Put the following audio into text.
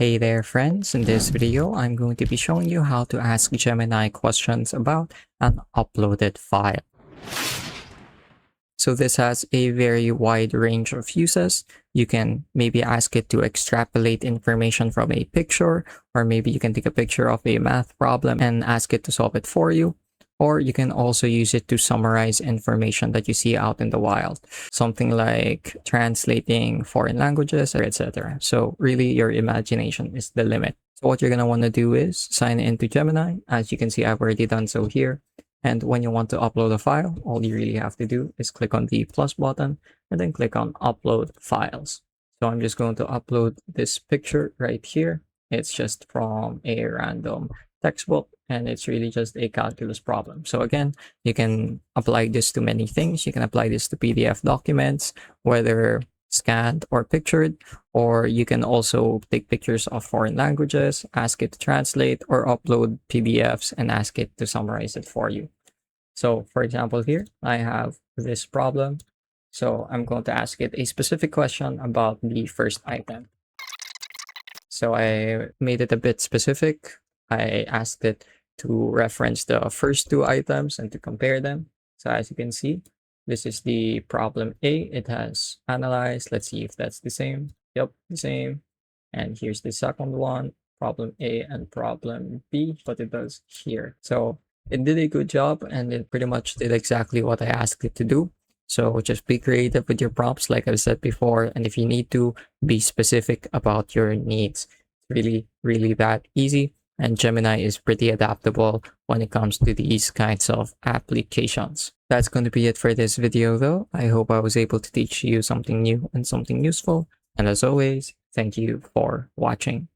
Hey there friends, in this video I'm going to be showing you how to ask Gemini questions about an uploaded file. So this has a very wide range of uses. You can maybe ask it to extrapolate information from a picture, or maybe you can take a picture of a math problem and ask it to solve it for you. Or you can also use it to summarize information that you see out in the wild, something like translating foreign languages, etc. So really your imagination is the limit. So what you're going to want to do is sign into Gemini. As you can see, I've already done so here. And when you want to upload a file, all you really have to do is click on the plus button and then click on upload files. So I'm just going to upload this picture right here. It's just from a random textbook and it's really just a calculus problem. So again, you can apply this to many things. You can apply this to PDF documents, whether scanned or pictured, or you can also take pictures of foreign languages, ask it to translate, or upload PDFs and ask it to summarize it for you. So for example, here I have this problem. So I'm going to ask it a specific question about the first item. So I made it a bit specific. I asked it to reference the first two items and to compare them. So as you can see, this is the problem A. It has analyzed. Let's see if that's the same. Yep, the same. And here's the second one, problem A and problem B, but it does here. So it did a good job and it pretty much did exactly what I asked it to do. So just be creative with your prompts, like I've said before. And if you need to, be specific about your needs. Really, really that easy. And Gemini is pretty adaptable when it comes to these kinds of applications. That's going to be it for this video though. I hope I was able to teach you something new and something useful. And as always, thank you for watching.